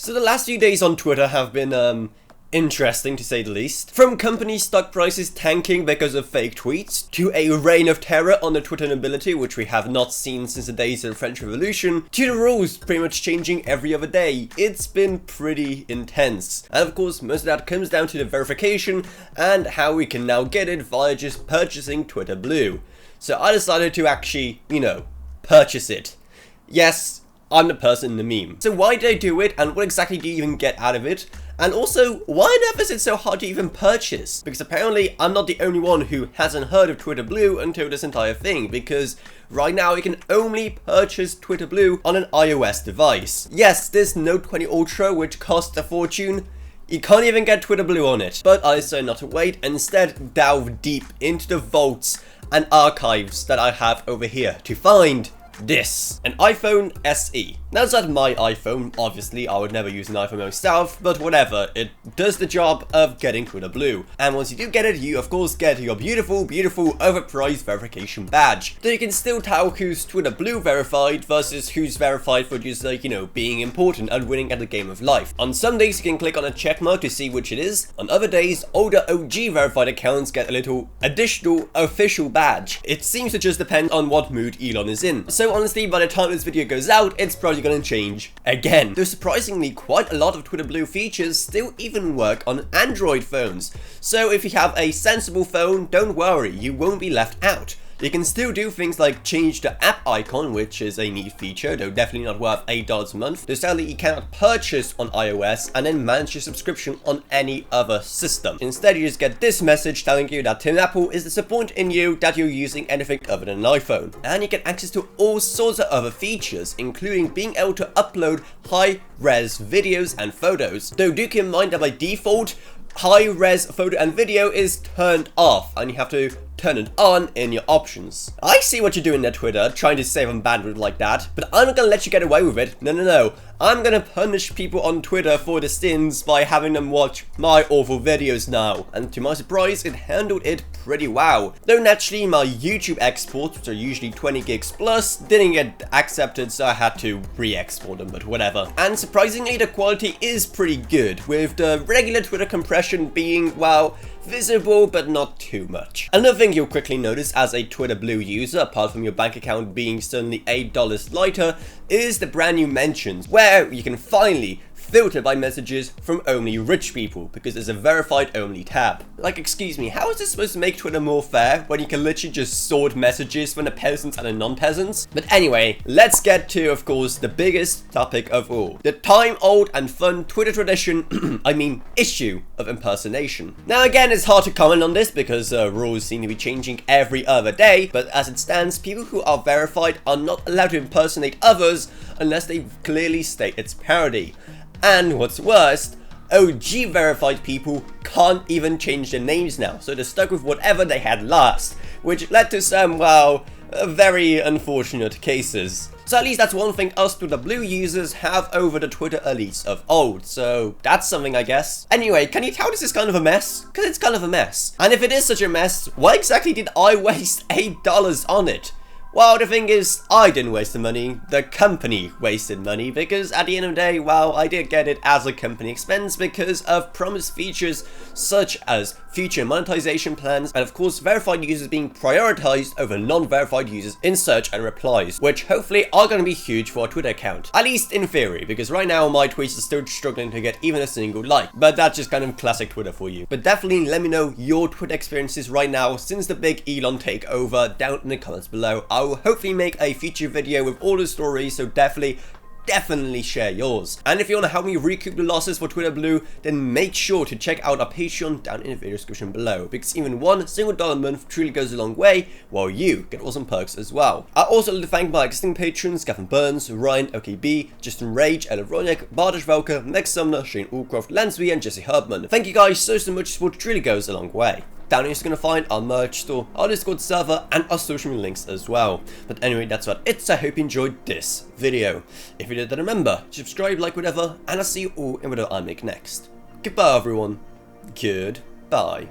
So the last few days on Twitter have been, interesting to say the least. From company stock prices tanking because of fake tweets, to a reign of terror on the Twitter nobility, which we have not seen since the days of the French Revolution, to the rules pretty much changing every other day. It's been pretty intense. And of course, most of that comes down to the verification and how we can now get it via just purchasing Twitter Blue. So I decided to actually, purchase it. Yes, I'm the person in the meme. So why did I do it, and what exactly do you even get out of it? And also, why on earth is it so hard to even purchase? Because apparently I'm not the only one who hasn't heard of Twitter Blue until this entire thing, because right now you can only purchase Twitter Blue on an iOS device. Yes, this Note 20 Ultra, which costs a fortune, you can't even get Twitter Blue on it. But I decided not to wait, and instead delve deep into the vaults and archives that I have over here to find this, an iPhone SE. Now it's not my iPhone, obviously I would never use an iPhone myself, but whatever, it does the job of getting Twitter Blue. And once you do get it, you of course get your beautiful overpriced verification badge. So you can still tell who's Twitter Blue verified versus who's verified for just being important and winning at the game of life. On some days you can click on a checkmark to see which it is. On other days, older OG verified accounts get a little additional official badge. It seems to just depend on what mood Elon is in. So honestly, by the time this video goes out, it's probably going to change again. Though surprisingly, quite a lot of Twitter Blue features still even work on Android phones. So if you have a sensible phone, don't worry, you won't be left out. You can still do things like change the app icon, which is a neat feature, though definitely not worth $8 a month. Though sadly you cannot purchase on iOS and then manage your subscription on any other system. Instead you just get this message telling you that Tim Apple is disappointed in you that you're using anything other than an iPhone. And you get access to all sorts of other features, including being able to upload high-res videos and photos. Though do keep in mind that by default, high-res photo and video is turned off, and you have to turn it on in your options. I see what you're doing there, Twitter, trying to save on bandwidth like that, but I'm not gonna let you get away with it. No. I'm gonna punish people on Twitter for the sins by having them watch my awful videos now. And to my surprise, it handled it pretty well. Though naturally, my YouTube exports, which are usually 20 gigs plus, didn't get accepted, so I had to re-export them, but whatever. And surprisingly, the quality is pretty good, with the regular Twitter compression being, well, visible, but not too much. Another thing you'll quickly notice as a Twitter Blue user, apart from your bank account being suddenly $8 lighter, is the brand new mentions, where you can finally filter by messages from only rich people, because there's a verified only tab. Like, excuse me, how is this supposed to make Twitter more fair when you can literally just sort messages from the peasants and the non-peasants? But anyway, let's get to, of course, the biggest topic of all. The time-old and fun Twitter tradition, issue of impersonation. Now again, it's hard to comment on this because rules seem to be changing every other day, but as it stands, people who are verified are not allowed to impersonate others unless they clearly state it's parody. And what's worse, OG verified people can't even change their names now, so they're stuck with whatever they had last, which led to some, well, very unfortunate cases. So at least that's one thing us Twitter Blue users have over the Twitter elites of old, so that's something, I guess. Anyway, can you tell this is kind of a mess? Because it's kind of a mess. And if it is such a mess, why exactly did I waste $8 on it? Well, the thing is, I didn't waste the money, the company wasted money, because at the end of the day, well, I did get it as a company expense because of promised features such as future monetization plans, and of course verified users being prioritized over non-verified users in search and replies, which hopefully are going to be huge for our Twitter account. At least in theory, because right now my tweets are still struggling to get even a single like, but that's just kind of classic Twitter for you. But definitely let me know your Twitter experiences right now since the big Elon takeover down in the comments below. I will hopefully make a future video with all the stories, so definitely share yours. And if you want to help me recoup the losses for Twitter Blue, then make sure to check out our Patreon down in the video description below, because even one single dollar a month truly goes a long way, while you get awesome perks as well. I also like to thank my existing patrons, Gavin Burns, Ryan, OKB, Justin Rage, Ella Roniak, Bartosz Velka, Max Sumner, Shane Allcroft, Lansby, and Jesse Herdman. Thank you guys so much, support truly goes a long way. Down here you're going to find our merch store, our Discord server, and our social media links as well. But anyway, that's about it, so I hope you enjoyed this video. If you did, then remember, subscribe, like, whatever, and I'll see you all in the video I make next. Goodbye everyone. Goodbye.